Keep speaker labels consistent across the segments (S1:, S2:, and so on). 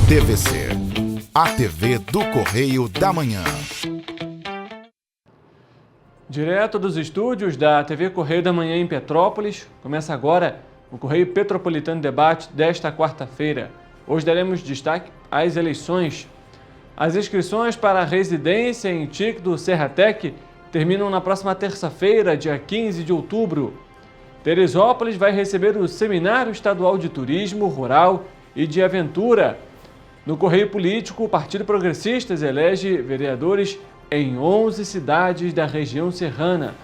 S1: TVC, a TV do Correio da Manhã.
S2: Direto dos estúdios da TV Correio da Manhã em Petrópolis, começa agora o Correio Petropolitano Debate desta quarta-feira. Hoje daremos destaque às eleições. As inscrições para a residência em TIC do Serratec terminam na próxima terça-feira, dia 15 de outubro. Teresópolis vai receber o Seminário Estadual de Turismo Rural e de Aventura. No Correio Político, o Partido Progressistas elege vereadores em 11 cidades da região serrana.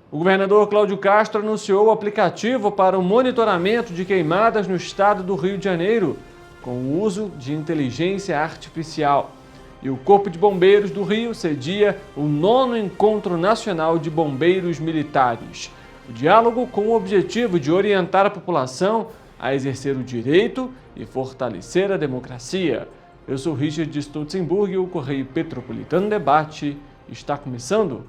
S2: O governador Cláudio Castro anunciou o aplicativo para o monitoramento de queimadas no estado do Rio de Janeiro, com o uso de inteligência artificial. E o Corpo de Bombeiros do Rio cedia o 9º Encontro Nacional de Bombeiros Militares. O diálogo com o objetivo de orientar a população a exercer o direito e fortalecer a democracia. Eu sou Richard Stutzenburg e o Correio Petropolitano Debate está começando.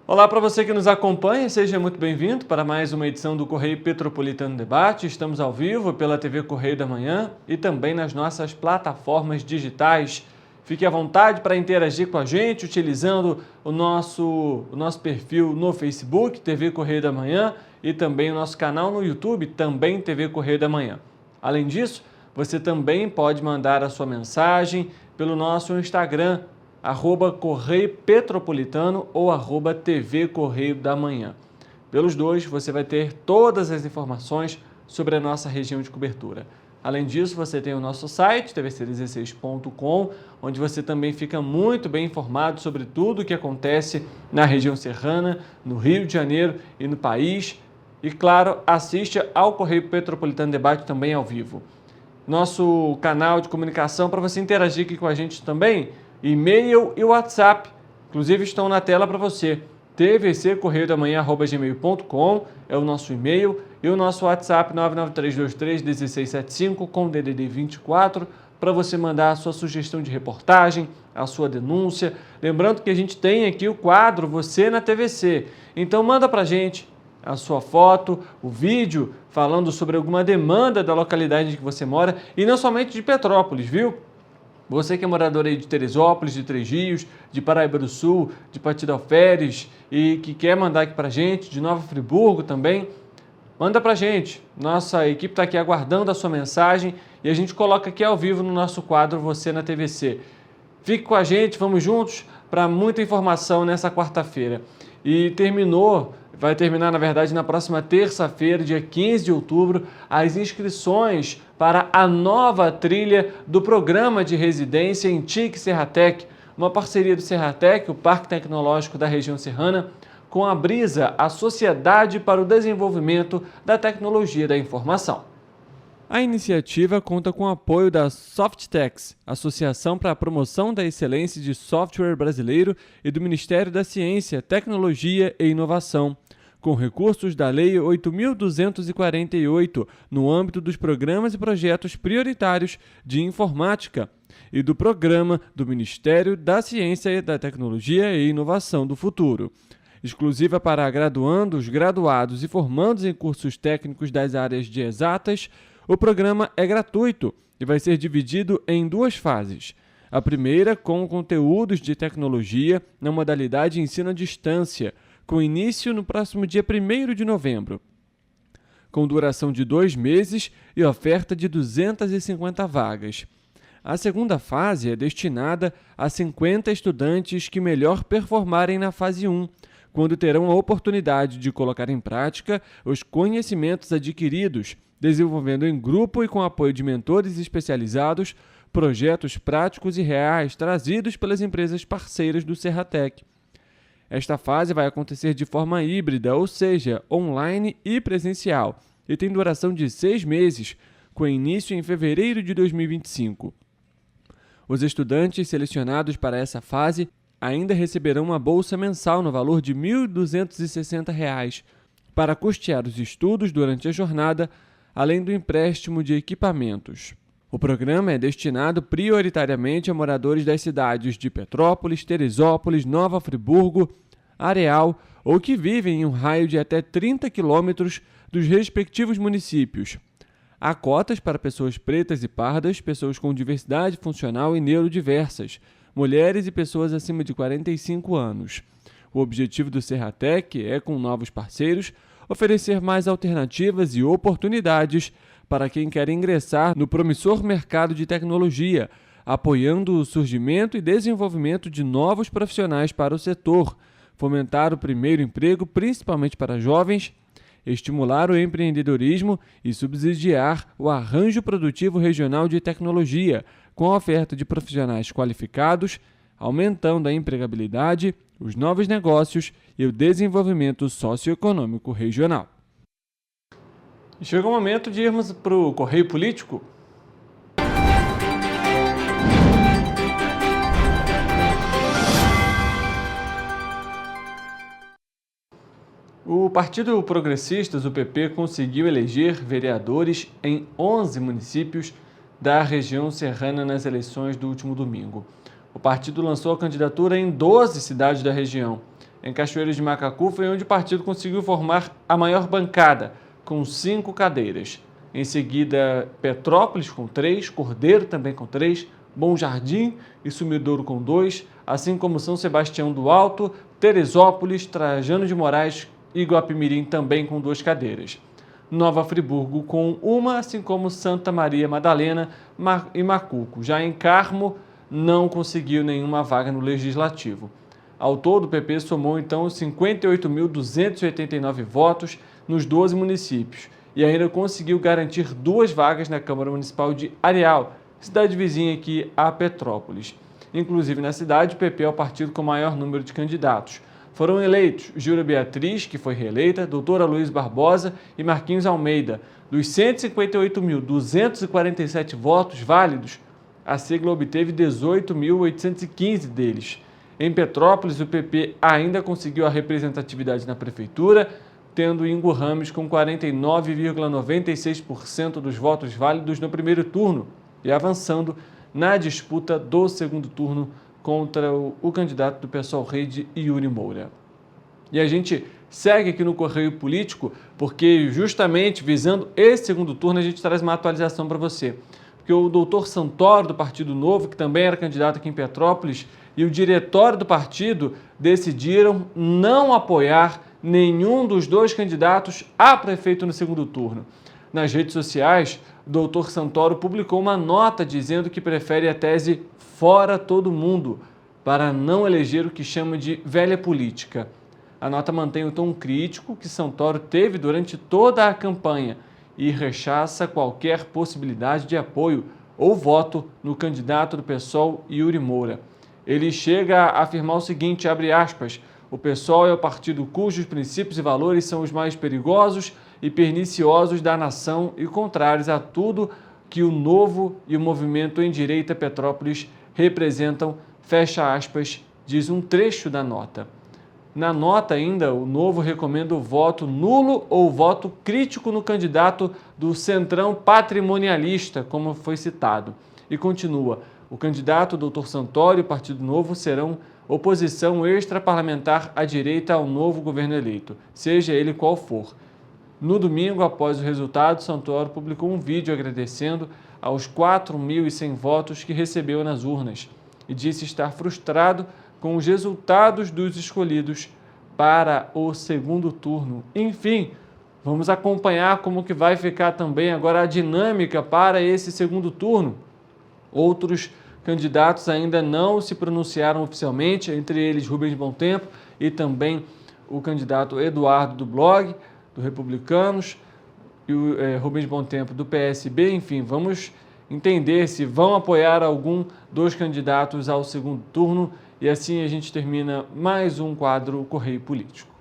S2: Olá para você que nos acompanha, seja muito bem-vindo para mais uma edição do Correio Petropolitano Debate. Estamos ao vivo pela TV Correio da Manhã e também nas nossas plataformas digitais. Fique à vontade para interagir com a gente utilizando o nosso perfil no Facebook, TV Correio da Manhã, e também o nosso canal no YouTube, também TV Correio da Manhã. Além disso, você também pode mandar a sua mensagem pelo nosso Instagram, @Correio Petropolitano ou @TV Correio da Manhã. Pelos dois, você vai ter todas as informações sobre a nossa região de cobertura. Além disso, você tem o nosso site, tvc16.com, onde você também fica muito bem informado sobre tudo o que acontece na região serrana, no Rio de Janeiro e no país. E, claro, assiste ao Correio Petropolitano Debate também ao vivo. Nosso canal de comunicação para você interagir aqui com a gente também, e-mail e WhatsApp, inclusive estão na tela para você. tvccorreiodamanhã@gmail.com é o nosso e-mail e o nosso WhatsApp 993231675 com DDD 24 para você mandar a sua sugestão de reportagem, a sua denúncia. Lembrando que a gente tem aqui o quadro Você na TVC. Então manda para a gente a sua foto, o vídeo falando sobre alguma demanda da localidade em que você mora e não somente de Petrópolis, viu? Você que é morador aí de Teresópolis, de Três Rios, de Paraíba do Sul, de Partido Alferes e que quer mandar aqui pra gente, de Nova Friburgo também, manda pra gente. Nossa equipe está aqui aguardando a sua mensagem e a gente coloca aqui ao vivo no nosso quadro Você na TVC. Fique com a gente, vamos juntos para muita informação nessa quarta-feira. E vai terminar na verdade na próxima terça-feira, dia 15 de outubro, as inscrições para a nova trilha do Programa de Residência em TIC Serratec, uma parceria do Serratec, o Parque Tecnológico da região serrana, com a Brisa, a Sociedade para o Desenvolvimento da Tecnologia da Informação. A iniciativa conta com o apoio da Softex, Associação para a Promoção da Excelência de Software Brasileiro, e do Ministério da Ciência, Tecnologia e Inovação, com recursos da Lei 8.248, no âmbito dos programas e projetos prioritários de informática, e do Programa do Ministério da Ciência, da Tecnologia e Inovação do Futuro. Exclusiva para graduandos, graduados e formandos em cursos técnicos das áreas de exatas, o programa é gratuito e vai ser dividido em duas fases. A primeira, com conteúdos de tecnologia na modalidade ensino à distância, com início no próximo dia 1º de novembro, com duração de 2 meses e oferta de 250 vagas. A segunda fase é destinada a 50 estudantes que melhor performarem na fase 1, quando terão a oportunidade de colocar em prática os conhecimentos adquiridos, desenvolvendo em grupo e com apoio de mentores especializados, projetos práticos e reais trazidos pelas empresas parceiras do Serratec. Esta fase vai acontecer de forma híbrida, ou seja, online e presencial, e tem duração de 6 meses, com início em fevereiro de 2025. Os estudantes selecionados para essa fase ainda receberão uma bolsa mensal no valor de R$ 1.260 para custear os estudos durante a jornada, além do empréstimo de equipamentos. O programa é destinado prioritariamente a moradores das cidades de Petrópolis, Teresópolis, Nova Friburgo, Areal ou que vivem em um raio de até 30 quilômetros dos respectivos municípios. Há cotas para pessoas pretas e pardas, pessoas com diversidade funcional e neurodiversas, mulheres e pessoas acima de 45 anos. O objetivo do Serratec é, com novos parceiros, oferecer mais alternativas e oportunidades para quem quer ingressar no promissor mercado de tecnologia, apoiando o surgimento e desenvolvimento de novos profissionais para o setor, fomentar o primeiro emprego, principalmente para jovens, estimular o empreendedorismo e subsidiar o arranjo produtivo regional de tecnologia, com a oferta de profissionais qualificados, aumentando a empregabilidade, os novos negócios e o desenvolvimento socioeconômico regional. Chegou o momento de irmos para o Correio Político. O Partido Progressistas, o PP, conseguiu eleger vereadores em 11 municípios da região serrana nas eleições do último domingo. O partido lançou a candidatura em 12 cidades da região. Em Cachoeiras de Macacu foi onde o partido conseguiu formar a maior bancada, com 5 cadeiras. Em seguida, Petrópolis com 3, Cordeiro também com 3, Bom Jardim e Sumidouro com 2, assim como São Sebastião do Alto, Teresópolis, Trajano de Moraes e Guapimirim também com 2 cadeiras. Nova Friburgo com 1, assim como Santa Maria Madalena e Macuco. Já em Carmo, não conseguiu nenhuma vaga no Legislativo. Ao todo, o PP somou então 58.289 votos nos 12 municípios e ainda conseguiu garantir 2 vagas na Câmara Municipal de Areal, cidade vizinha aqui a Petrópolis. Inclusive, na cidade, o PP é o partido com o maior número de candidatos. Foram eleitos Júlia Beatriz, que foi reeleita, doutora Luiz Barbosa e Marquinhos Almeida. Dos 158.247 votos válidos, a sigla obteve 18.815 deles. Em Petrópolis, o PP ainda conseguiu a representatividade na prefeitura, tendo Ingo Rames com 49,96% dos votos válidos no primeiro turno e avançando na disputa do segundo turno contra o candidato do PSOL Rede, Yuri Moura. E a gente segue aqui no Correio Político, porque justamente visando esse segundo turno a gente traz uma atualização para você. Porque o doutor Santoro, do Partido Novo, que também era candidato aqui em Petrópolis, e o diretório do partido decidiram não apoiar nenhum dos 2 candidatos a prefeito no segundo turno. Nas redes sociais, o doutor Santoro publicou uma nota dizendo que prefere a tese fora todo mundo, para não eleger o que chama de velha política. A nota mantém o tom crítico que Santoro teve durante toda a campanha e rechaça qualquer possibilidade de apoio ou voto no candidato do PSOL, Yuri Moura. Ele chega a afirmar o seguinte, abre aspas, o PSOL é o partido cujos princípios e valores são os mais perigosos e perniciosos da nação e contrários a tudo que o Novo e o movimento em direita Petrópolis representam, fecha aspas, diz um trecho da nota. Na nota ainda, o Novo recomenda o voto nulo ou voto crítico no candidato do Centrão patrimonialista, como foi citado. E continua, o candidato Dr. Santoro e o Partido Novo serão oposição extraparlamentar à direita ao novo governo eleito, seja ele qual for. No domingo, após o resultado, Santoro publicou um vídeo agradecendo aos 4.100 votos que recebeu nas urnas e disse estar frustrado com os resultados dos escolhidos para o segundo turno. Enfim, vamos acompanhar como que vai ficar também agora a dinâmica para esse segundo turno. Outros candidatos ainda não se pronunciaram oficialmente, entre eles Rubens Bom Tempo e também o candidato Eduardo do Blog, do Republicanos, e o Rubens Bom Tempo do PSB. Enfim, vamos entender se vão apoiar algum dos candidatos ao segundo turno e assim a gente termina mais um quadro Correio Político.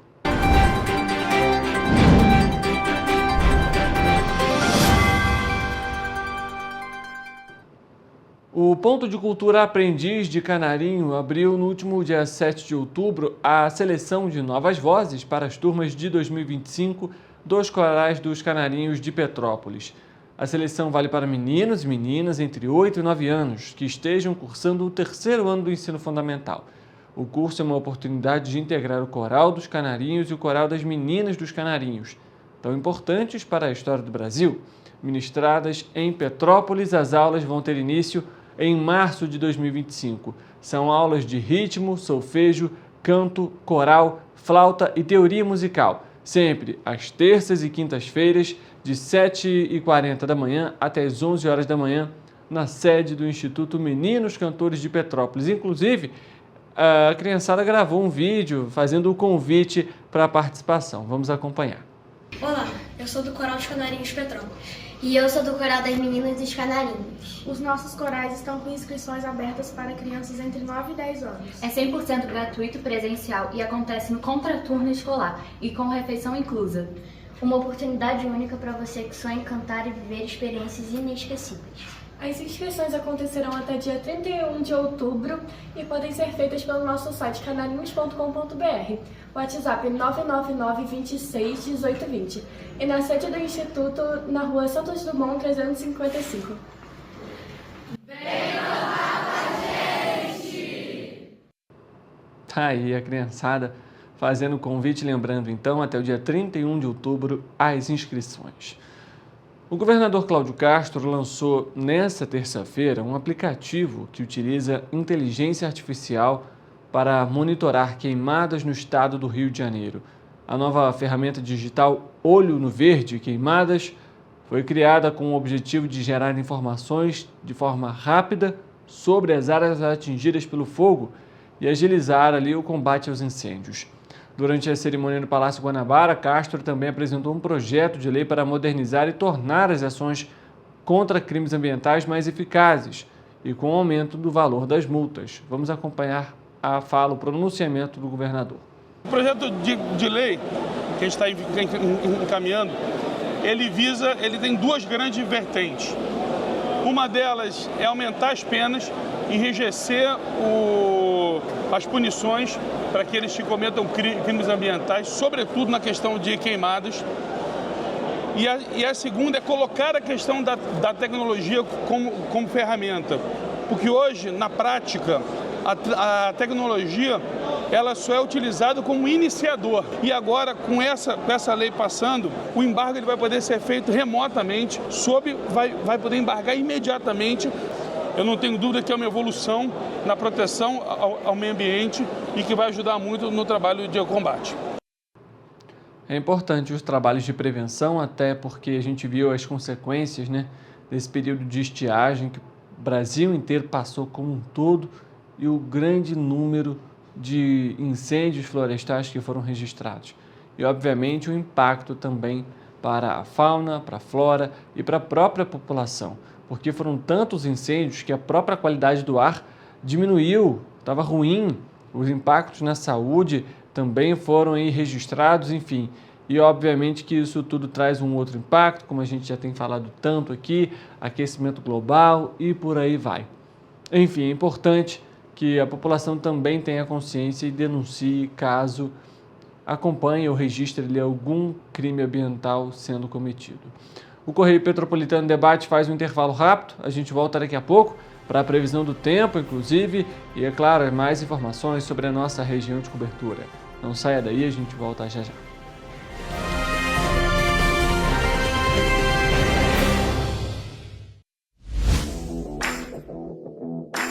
S2: O Ponto de Cultura Aprendiz de Canarinho abriu no último dia 7 de outubro a seleção de novas vozes para as turmas de 2025 dos corais dos Canarinhos de Petrópolis. A seleção vale para meninos e meninas entre 8 e 9 anos que estejam cursando o 3º ano do ensino fundamental. O curso é uma oportunidade de integrar o coral dos Canarinhos e o coral das meninas dos Canarinhos, tão importantes para a história do Brasil. Ministradas em Petrópolis, as aulas vão ter início em março de 2025. São aulas de ritmo, solfejo, canto, coral, flauta e teoria musical, sempre às terças e quintas-feiras, de 7h40 da manhã até as 11 horas da manhã, na sede do Instituto Meninos Cantores de Petrópolis. Inclusive, a criançada gravou um vídeo fazendo o convite para a participação. Vamos acompanhar.
S3: Olá, eu sou do Coral dos Canarinhos de Petrópolis.
S4: E eu sou do Coral das Meninas dos Canarinhos.
S3: Os nossos corais estão com inscrições abertas para crianças entre 9 e 10 anos.
S5: É 100% gratuito presencial e acontece no contraturno escolar e com refeição inclusa.
S4: Uma oportunidade única para você que sonha em cantar e viver experiências inesquecíveis.
S3: As inscrições acontecerão até dia 31 de outubro e podem ser feitas pelo nosso site canarinhos.com.br, WhatsApp 999 26 18 20 e na sede do Instituto, na rua Santos Dumont 355.
S2: Tá aí a criançada fazendo o convite, lembrando então, até o dia 31 de outubro, as inscrições. O governador Cláudio Castro lançou nesta terça-feira um aplicativo que utiliza inteligência artificial para monitorar queimadas no estado do Rio de Janeiro. A nova ferramenta digital Olho no Verde Queimadas foi criada com o objetivo de gerar informações de forma rápida sobre as áreas atingidas pelo fogo e agilizar ali o combate aos incêndios. Durante a cerimônia no Palácio Guanabara, Castro também apresentou um projeto de lei para modernizar e tornar as ações contra crimes ambientais mais eficazes e com o aumento do valor das multas. Vamos acompanhar a fala, o pronunciamento do governador.
S6: O projeto de lei que a gente está encaminhando, ele tem duas grandes vertentes. Uma delas é aumentar as penas, enrijecer as punições para aqueles que cometam crimes ambientais, sobretudo na questão de queimadas. E a segunda é colocar a questão da tecnologia como ferramenta. Porque hoje, na prática, a tecnologia ela só é utilizada como iniciador. E agora, com essa lei passando, o embargo ele vai poder ser feito remotamente, vai poder embargar imediatamente. Eu não tenho dúvida que é uma evolução na proteção ao meio ambiente e que vai ajudar muito no trabalho de combate.
S2: É importante os trabalhos de prevenção, até porque a gente viu as consequências, desse período de estiagem que o Brasil inteiro passou como um todo e o grande número de incêndios florestais que foram registrados. E, obviamente, o impacto também para a fauna, para a flora e para a própria população, porque foram tantos incêndios que a própria qualidade do ar diminuiu, estava ruim, os impactos na saúde também foram aí registrados, enfim. E obviamente que isso tudo traz um outro impacto, como a gente já tem falado tanto aqui, aquecimento global e por aí vai. Enfim, é importante que a população também tenha consciência e denuncie caso acompanhe ou registre ali algum crime ambiental sendo cometido. O Correio Petropolitano Debate faz um intervalo rápido, a gente volta daqui a pouco para a previsão do tempo, inclusive, e, é claro, mais informações sobre a nossa região de cobertura. Não saia daí, a gente volta já já.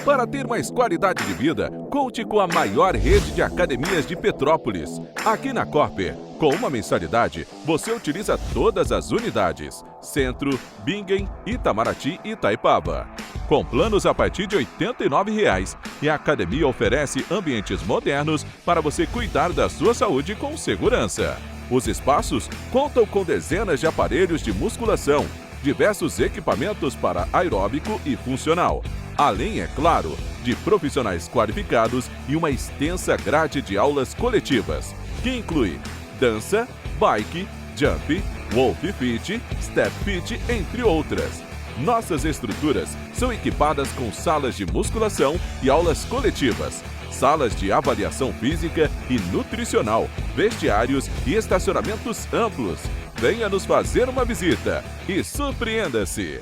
S7: Para ter mais qualidade de vida, conte com a maior rede de academias de Petrópolis. Aqui na Corper, com uma mensalidade, você utiliza todas as unidades: Centro, Bingen, Itamaraty e Itaipava. Com planos a partir de R$ 89,00, e a academia oferece ambientes modernos para você cuidar da sua saúde com segurança. Os espaços contam com dezenas de aparelhos de musculação, diversos equipamentos para aeróbico e funcional, além, é claro, de profissionais qualificados e uma extensa grade de aulas coletivas, que inclui dança, bike, jump, wolf fit, step fit, entre outras. Nossas estruturas são equipadas com salas de musculação e aulas coletivas, salas de avaliação física e nutricional, vestiários e estacionamentos amplos. Venha nos fazer uma visita e surpreenda-se!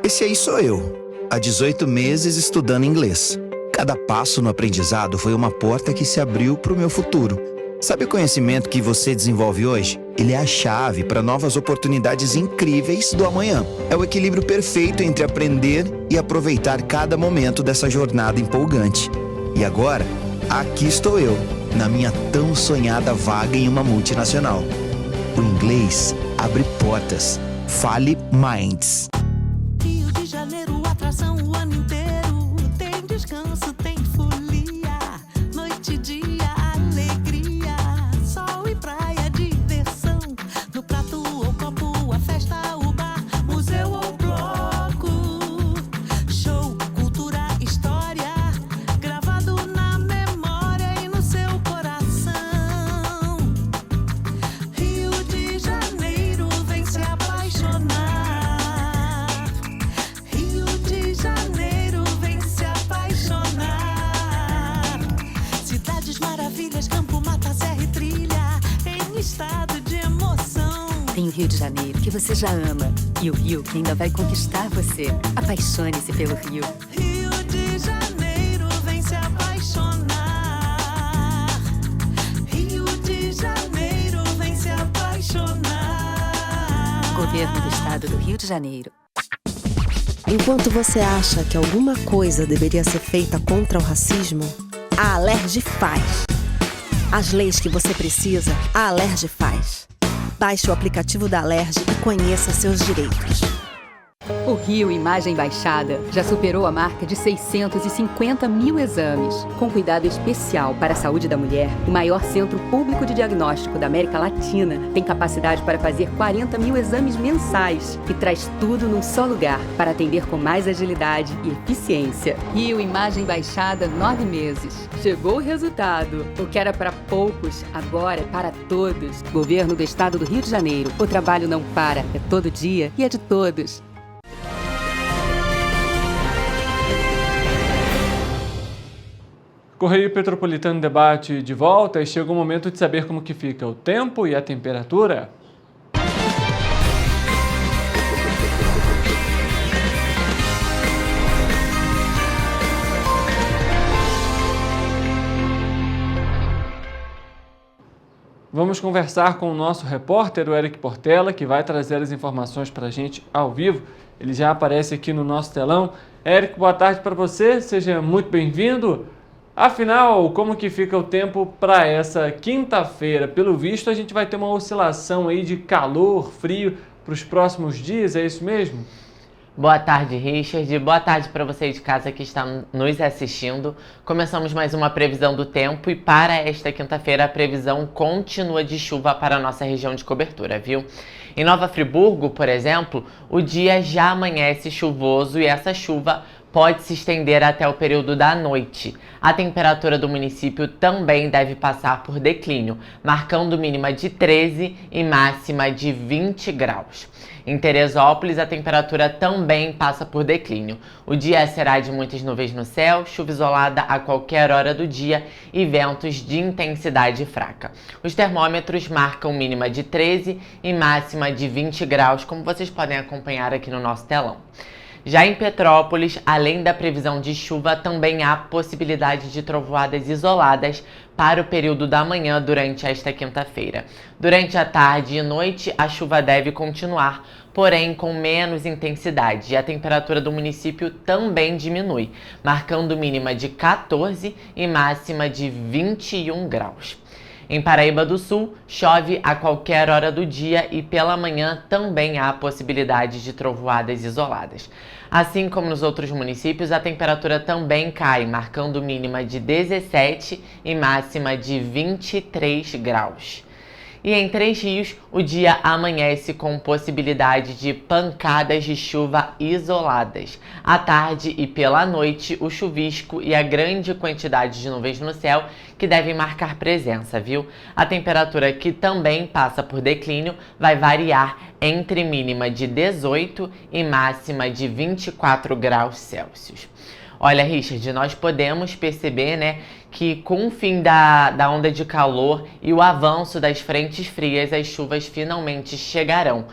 S8: Esse aí sou eu, há 18 meses estudando inglês. Cada passo no aprendizado foi uma porta que se abriu para o meu futuro. Sabe o conhecimento que você desenvolve hoje? Ele é a chave para novas oportunidades incríveis do amanhã. É o equilíbrio perfeito entre aprender e aproveitar cada momento dessa jornada empolgante. E agora, aqui estou eu, na minha tão sonhada vaga em uma multinacional. O inglês abre portas. Fale Minds.
S9: Rio de Janeiro, atração o ano inteiro. Tem descanso, tem folia. Noite e dia, alegria. Sol e praia, diversão. No prato ou copo, a festa, o bar, museu ou bloco. Show, cultura, história. Gravado na memória e no seu coração. Rio de Janeiro, vem se apaixonar. Rio de Janeiro, vem se apaixonar. Cidades maravilhas, campo, mata, serra e trilha, em estado de emoção.
S10: Tem o Rio de Janeiro, que você já ama, e o Rio, que ainda vai conquistar você. Apaixone-se pelo Rio.
S9: Rio de Janeiro, vem se apaixonar. Rio de Janeiro, vem se apaixonar.
S10: Governo do Estado do Rio de Janeiro.
S11: Enquanto você acha que alguma coisa deveria ser feita contra o racismo, a Alerj faz. As leis que você precisa, a Alerj faz. Baixe o aplicativo da Alerj e conheça seus direitos.
S10: O Rio Imagem Baixada já superou a marca de 650 mil exames. Com cuidado especial para a saúde da mulher, o maior centro público de diagnóstico da América Latina tem capacidade para fazer 40 mil exames mensais e traz tudo num só lugar para atender com mais agilidade e eficiência. Rio Imagem Baixada, 9 meses. Chegou o resultado. O que era para poucos, agora é para todos. Governo do Estado do Rio de Janeiro. O trabalho não para, é todo dia e é de todos.
S2: Correio Petropolitano Debate de volta e chegou o momento de saber como que fica o tempo e a temperatura. Vamos conversar com o nosso repórter, o Eric Portela, que vai trazer as informações para a gente ao vivo. Ele já aparece aqui no nosso telão. Eric, boa tarde para você, seja muito bem-vindo. Afinal, como que fica o tempo para essa quinta-feira? Pelo visto, a gente vai ter uma oscilação aí de calor, frio para os próximos dias, é isso mesmo?
S12: Boa tarde, Richard. Boa tarde para você de casa que está nos assistindo. Começamos mais uma previsão do tempo e para esta quinta-feira a previsão continua de chuva para a nossa região de cobertura, viu? Em Nova Friburgo, por exemplo, o dia já amanhece chuvoso e essa chuva pode se estender até o período da noite. A temperatura do município também deve passar por declínio, marcando mínima de 13 e máxima de 20 graus. Em Teresópolis, a temperatura também passa por declínio. O dia será de muitas nuvens no céu, chuva isolada a qualquer hora do dia e ventos de intensidade fraca. Os termômetros marcam mínima de 13 e máxima de 20 graus, como vocês podem acompanhar aqui no nosso telão. Já em Petrópolis, além da previsão de chuva, também há possibilidade de trovoadas isoladas para o período da manhã durante esta quinta-feira. Durante a tarde e noite, a chuva deve continuar, porém com menos intensidade, e a temperatura do município também diminui, marcando mínima de 14 e máxima de 21 graus. Em Paraíba do Sul, chove a qualquer hora do dia e pela manhã também há possibilidade de trovoadas isoladas. Assim como nos outros municípios, a temperatura também cai, marcando mínima de 17 e máxima de 23 graus. E em Três Rios, o dia amanhece com possibilidade de pancadas de chuva isoladas. À tarde e pela noite, o chuvisco e a grande quantidade de nuvens no céu que devem marcar presença, viu? A temperatura, que também passa por declínio, vai variar entre mínima de 18 e máxima de 24 graus Celsius. Olha, Richard, nós podemos perceber, né, que com o fim da onda de calor e o avanço das frentes frias, as chuvas finalmente chegarão,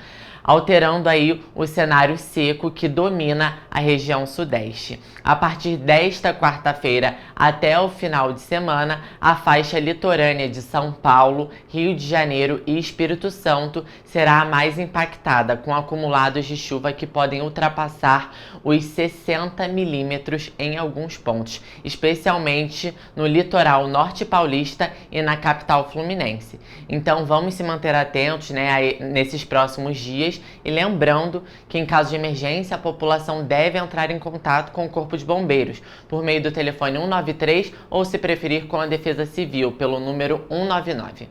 S12: alterando aí o cenário seco que domina a região sudeste. A partir desta quarta-feira até o final de semana, a faixa litorânea de São Paulo, Rio de Janeiro e Espírito Santo será a mais impactada, com acumulados de chuva que podem ultrapassar os 60 milímetros em alguns pontos, especialmente no litoral norte paulista e na capital fluminense. Então vamos se manter atentos, né, nesses próximos dias, e lembrando que em caso de emergência a população deve entrar em contato com o Corpo de Bombeiros por meio do telefone 193 ou, se preferir, com a Defesa Civil pelo número 199.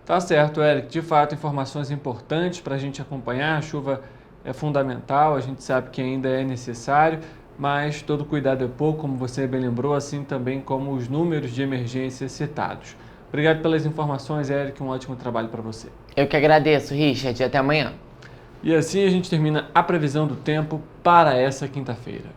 S2: Tá certo, Eric. De fato, informações importantes para a gente acompanhar. A chuva é fundamental, a gente sabe que ainda é necessário, mas todo cuidado é pouco, como você bem lembrou, assim também como os números de emergência citados. Obrigado pelas informações, Eric. Um ótimo trabalho para você.
S12: Eu que agradeço, Richard. Até amanhã.
S2: E assim a gente termina a previsão do tempo para essa quinta-feira.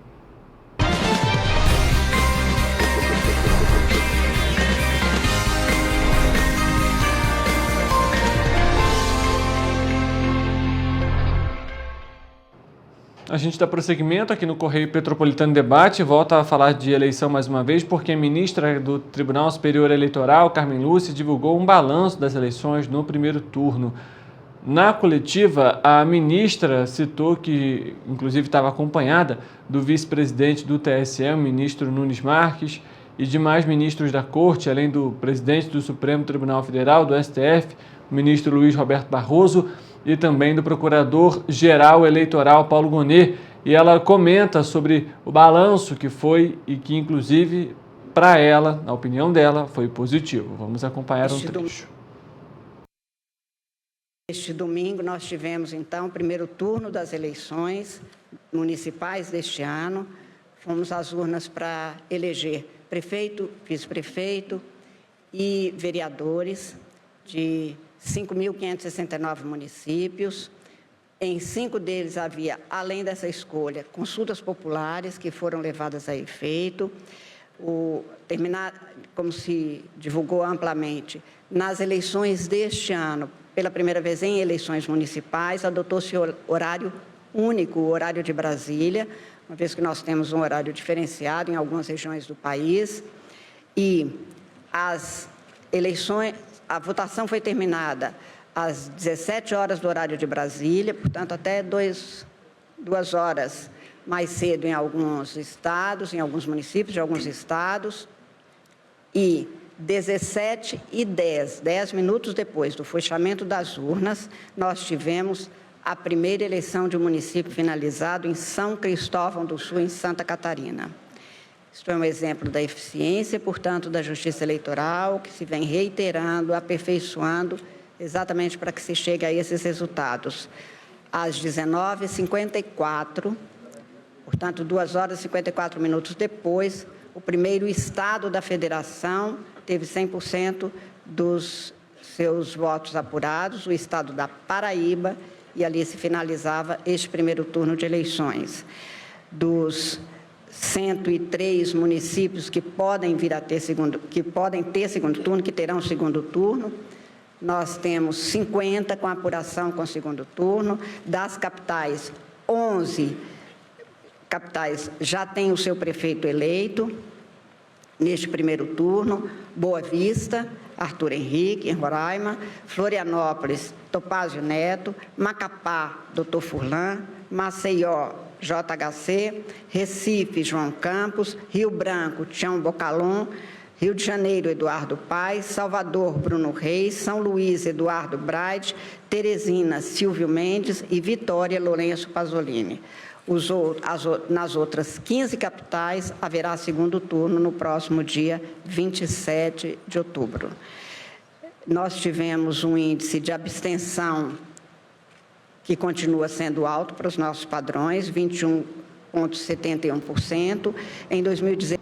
S2: A gente dá prosseguimento aqui no Correio Petropolitano Debate, volta a falar de eleição mais uma vez, porque a ministra do Tribunal Superior Eleitoral, Carmen Lúcia, divulgou um balanço das eleições no primeiro turno. Na coletiva, a ministra citou que, inclusive, estava acompanhada do vice-presidente do TSE, o ministro Nunes Marques, e demais ministros da Corte, além do presidente do Supremo Tribunal Federal, do STF, o ministro Luiz Roberto Barroso, e também do Procurador-Geral Eleitoral, Paulo Gonet. E ela comenta sobre o balanço que foi e que, inclusive, para ela, na opinião dela, foi positivo. Vamos acompanhar um trecho.
S13: Este domingo nós tivemos, então, o primeiro turno das eleições municipais deste ano. Fomos às urnas para eleger prefeito, vice-prefeito e vereadores de 5.569 municípios. Em 5 deles havia, além dessa escolha, consultas populares que foram levadas a efeito. Como se divulgou amplamente, nas eleições deste ano, pela primeira vez em eleições municipais, adotou-se horário único, o horário de Brasília, uma vez que nós temos um horário diferenciado em algumas regiões do país. E a votação foi terminada às 17 horas do horário de Brasília, portanto, até 2 horas mais cedo em alguns estados, em alguns municípios de alguns estados, e 17h10, 10 minutos depois do fechamento das urnas, nós tivemos a primeira eleição de um município finalizado em São Cristóvão do Sul, em Santa Catarina. Isto é um exemplo da eficiência, portanto, da Justiça Eleitoral, que se vem reiterando, aperfeiçoando, exatamente para que se chegue a esses resultados. Às 19h54, portanto, 2 horas e 54 minutos depois, o primeiro estado da federação teve 100% dos seus votos apurados, o estado da Paraíba, e ali se finalizava este primeiro turno de eleições. Dos 103 municípios que podem vir a ter que terão segundo turno, nós temos 50 com apuração com segundo turno. Das capitais, 11 capitais já têm o seu prefeito eleito neste primeiro turno: Boa Vista, Arthur Henrique, em Roraima; Florianópolis, Topázio Neto; Macapá, Dr. Furlan; Maceió, JHC; Recife, João Campos; Rio Branco, Tião Bocalon; Rio de Janeiro, Eduardo Paes; Salvador, Bruno Reis; São Luís, Eduardo Braide; Teresina, Silvio Mendes; e Vitória, Lourenço Pasolini. Nas outras 15 capitais, haverá segundo turno no próximo dia 27 de outubro. nós tivemos um índice de abstenção que continua sendo alto para os nossos padrões, 21,71%. Em 2019...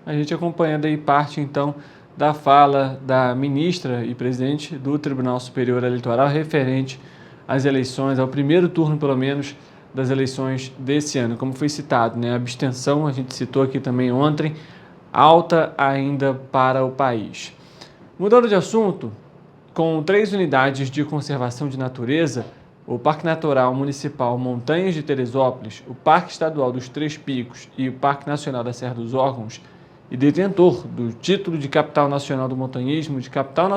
S2: A gente acompanhando aí parte, então, da fala da ministra e presidente do Tribunal Superior Eleitoral referente às eleições, ao primeiro turno, pelo menos, das eleições desse ano. Como foi citado, né? A abstenção, a gente citou aqui também ontem, alta ainda para o país. Mudando de assunto, com 3 unidades de conservação de natureza, o Parque Natural Municipal Montanhas de Teresópolis, o Parque Estadual dos Três Picos e o Parque Nacional da Serra dos Órgãos, e detentor do título de Capital Nacional do Montanhismo, de Capital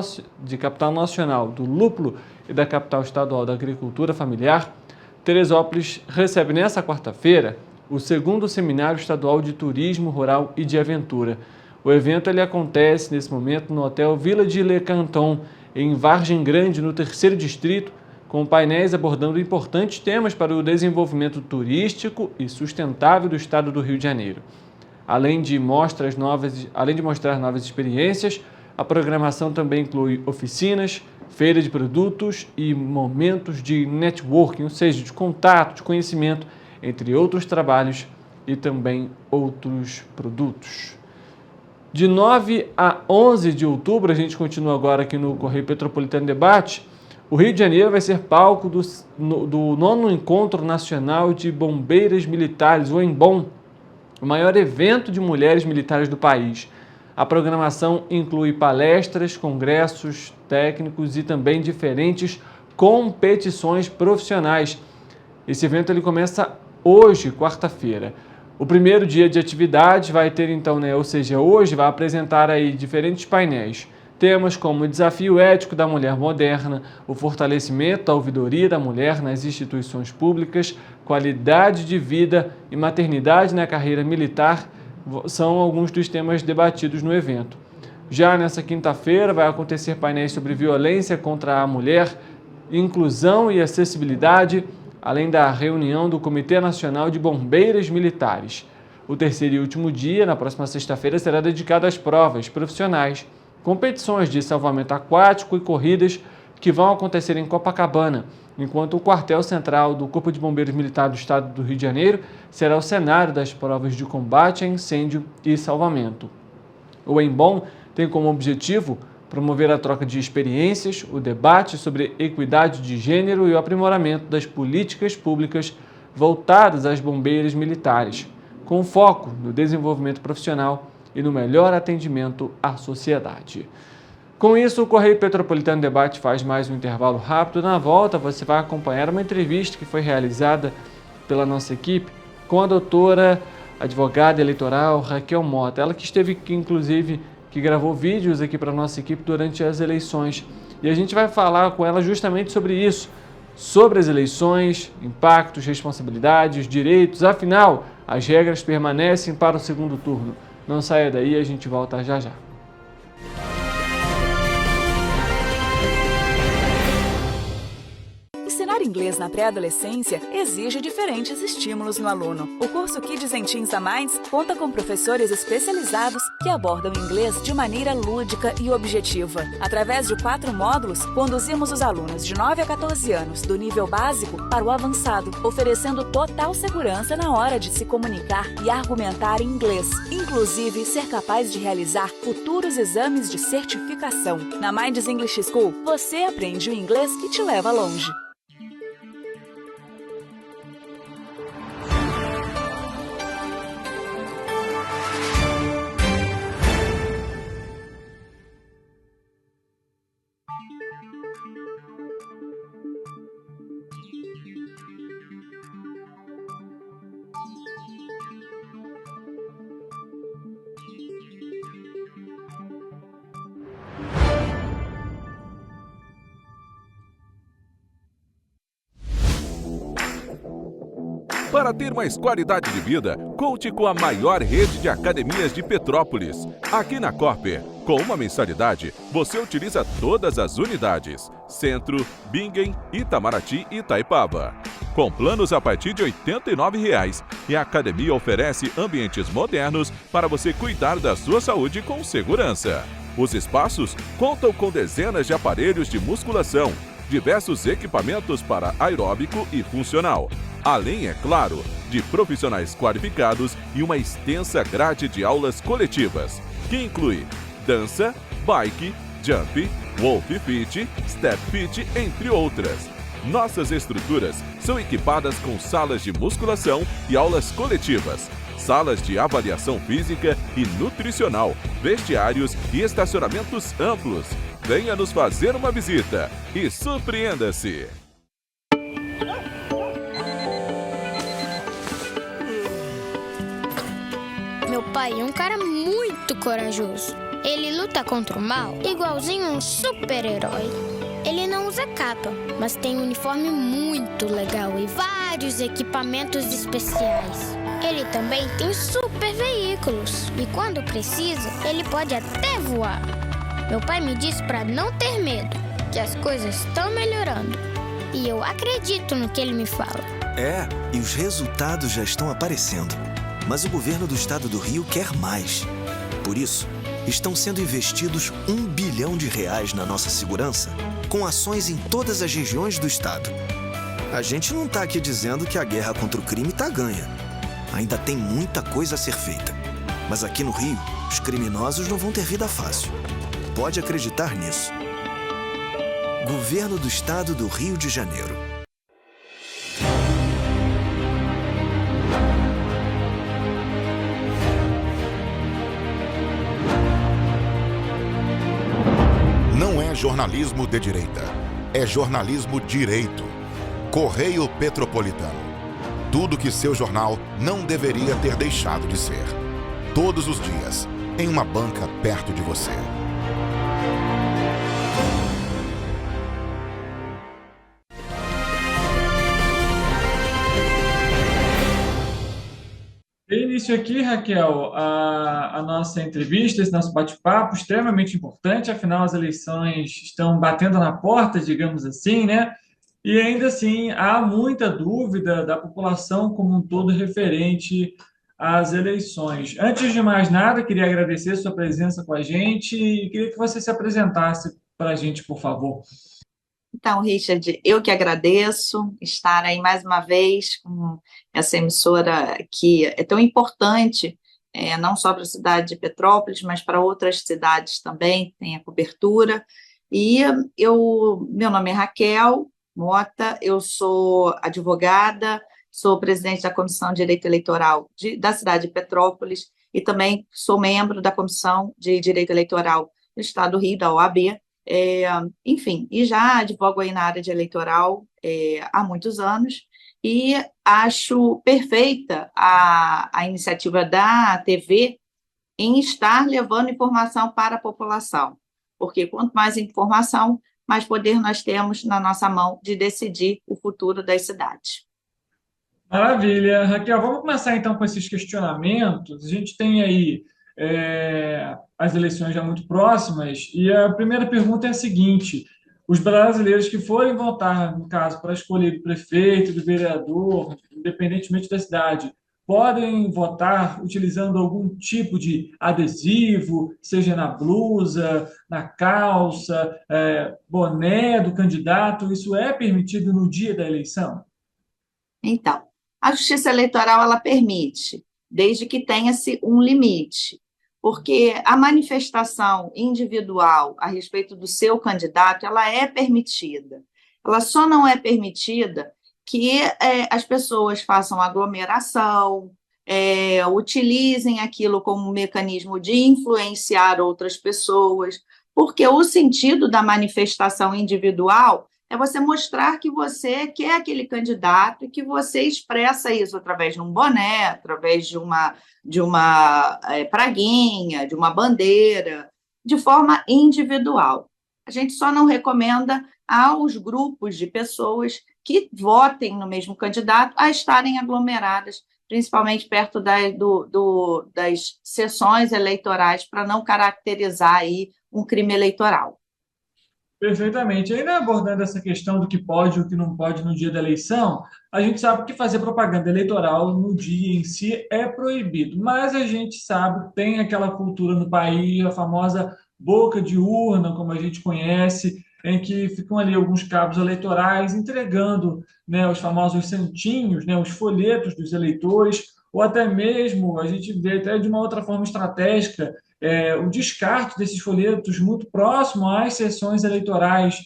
S2: Nacional do Lúpulo e da Capital Estadual da Agricultura Familiar, Teresópolis recebe nesta quarta-feira o 2º Seminário Estadual de Turismo Rural e de Aventura. O evento ele acontece nesse momento no Hotel Vila de Le Canton, em Vargem Grande, no 3º Distrito, com painéis abordando importantes temas para o desenvolvimento turístico e sustentável do estado do Rio de Janeiro. Além de mostrar novas experiências, a programação também inclui oficinas, feira de produtos e momentos de networking, ou seja, de contato, de conhecimento, entre outros trabalhos e também outros produtos. De 9 a 11 de outubro, a gente continua agora aqui no Correio Petropolitano Debate, o Rio de Janeiro vai ser palco do 9º Encontro Nacional de Bombeiras Militares, o ENBOM, o maior evento de mulheres militares do país. A programação inclui palestras, congressos técnicos e também diferentes competições profissionais. Esse evento ele começa hoje, quarta-feira. O primeiro dia de atividade vai ter então, hoje vai apresentar aí diferentes painéis. Temas como o desafio ético da mulher moderna, o fortalecimento da ouvidoria da mulher nas instituições públicas, qualidade de vida e maternidade na carreira militar são alguns dos temas debatidos no evento. Já nessa quinta-feira vai acontecer painéis sobre violência contra a mulher, inclusão e acessibilidade, além da reunião do Comitê Nacional de Bombeiras Militares. O terceiro e último dia, na próxima sexta-feira, será dedicado às provas profissionais, competições de salvamento aquático e corridas que vão acontecer em Copacabana, enquanto o quartel central do Corpo de Bombeiros Militar do Estado do Rio de Janeiro será o cenário das provas de combate a incêndio e salvamento. O ENBOM tem como objetivo promover a troca de experiências, o debate sobre equidade de gênero e o aprimoramento das políticas públicas voltadas às bombeiras militares, com foco no desenvolvimento profissional e no melhor atendimento à sociedade. Com isso, o Correio Petropolitano Debate faz mais um intervalo rápido. Na volta, você vai acompanhar uma entrevista que foi realizada pela nossa equipe com a doutora advogada eleitoral Raquel Mota. Ela que esteve aqui, inclusive, que gravou vídeos aqui para a nossa equipe durante as eleições. E a gente vai falar com ela justamente sobre isso, sobre as eleições, impactos, responsabilidades, direitos. Afinal, as regras permanecem para o 2º turno. Não saia daí, a gente volta já já.
S14: Ensinar inglês na pré-adolescência exige diferentes estímulos no aluno. O curso Kids and Teens a Mais conta com professores especializados que abordam inglês de maneira lúdica e objetiva. Através de 4 módulos, conduzimos os alunos de 9 a 14 anos do nível básico para o avançado, oferecendo total segurança na hora de se comunicar e argumentar em inglês, inclusive ser capaz de realizar futuros exames de certificação. Na Minds English School, você aprende o inglês que te leva longe.
S7: Para ter mais qualidade de vida, conte com a maior rede de academias de Petrópolis. Aqui na Corper, com uma mensalidade, você utiliza todas as unidades: Centro, Bingen, Itamaraty e Itaipava. Com planos a partir de R$ 89,00, e a academia oferece ambientes modernos para você cuidar da sua saúde com segurança. Os espaços contam com dezenas de aparelhos de musculação, diversos equipamentos para aeróbico e funcional, além, é claro, de profissionais qualificados e uma extensa grade de aulas coletivas, que inclui dança, bike, jump, wolf fit, step fit, entre outras. Nossas estruturas são equipadas com salas de musculação e aulas coletivas, salas de avaliação física e nutricional, vestiários e estacionamentos amplos. Venha nos fazer uma visita e surpreenda-se!
S15: Meu pai é um cara muito corajoso. Ele luta contra o mal igualzinho um super-herói. Ele não usa capa, mas tem um uniforme muito legal e vários equipamentos especiais. Ele também tem super veículos e quando precisa, ele pode até voar. Meu pai me disse para não ter medo, que as coisas estão melhorando. E eu acredito no que ele me fala.
S16: É, e os resultados já estão aparecendo. Mas o governo do estado do Rio quer mais. Por isso, estão sendo investidos R$1 bilhão na nossa segurança, com ações em todas as regiões do estado. A gente não está aqui dizendo que a guerra contra o crime está ganha. Ainda tem muita coisa a ser feita. Mas aqui no Rio, os criminosos não vão ter vida fácil. Pode acreditar nisso. Governo do Estado do Rio de Janeiro.
S1: Não é jornalismo de direita, é jornalismo direito. Correio Petropolitano. Tudo que seu jornal não deveria ter deixado de ser. Todos os dias, em uma banca perto de você.
S2: Dei início aqui, Raquel, a nossa entrevista, esse nosso bate-papo extremamente importante, afinal as eleições estão batendo na porta, digamos assim, né? E ainda assim há muita dúvida da população como um todo referente às eleições. Antes de mais nada, queria agradecer a sua presença com a gente e queria que você se apresentasse para a gente, por favor.
S17: Então, Richard, eu que agradeço estar aí mais uma vez com essa emissora que é tão importante, não só para a cidade de Petrópolis, mas para outras cidades também, tem a cobertura. E meu nome é Raquel Mota, eu sou advogada, sou presidente da Comissão de Direito Eleitoral da cidade de Petrópolis e também sou membro da Comissão de Direito Eleitoral do Estado do Rio, da OAB. Enfim, e já advogo aí na área de eleitoral há muitos anos e acho perfeita a iniciativa da TV em estar levando informação para a população, porque quanto mais informação, mais poder nós temos na nossa mão de decidir o futuro das cidades.
S2: Maravilha. Raquel, vamos começar então com esses questionamentos. A gente tem aí as eleições já muito próximas, e a primeira pergunta é a seguinte: os brasileiros que forem votar, no caso, para escolher o prefeito, do vereador, independentemente da cidade, podem votar utilizando algum tipo de adesivo, seja na blusa, na calça, boné do candidato? Isso é permitido no dia da eleição?
S17: Então, a Justiça Eleitoral, ela permite, desde que tenha-se um limite, porque a manifestação individual a respeito do seu candidato, ela é permitida. Ela só não é permitida que as pessoas façam aglomeração, utilizem aquilo como mecanismo de influenciar outras pessoas, porque o sentido da manifestação individual é você mostrar que você quer aquele candidato e que você expressa isso através de um boné, através de uma praguinha, de uma bandeira, de forma individual. A gente só não recomenda aos grupos de pessoas que votem no mesmo candidato a estarem aglomeradas, principalmente perto das sessões eleitorais, para não caracterizar aí um crime eleitoral.
S2: Perfeitamente. Ainda abordando essa questão do que pode e o que não pode no dia da eleição, a gente sabe que fazer propaganda eleitoral no dia em si é proibido, mas a gente sabe, tem aquela cultura no país, a famosa boca de urna, como a gente conhece, em que ficam ali alguns cabos eleitorais entregando, né, os famosos santinhos, né, os folhetos dos eleitores, ou até mesmo a gente vê até de uma outra forma estratégica o descarte desses folhetos muito próximo às sessões eleitorais.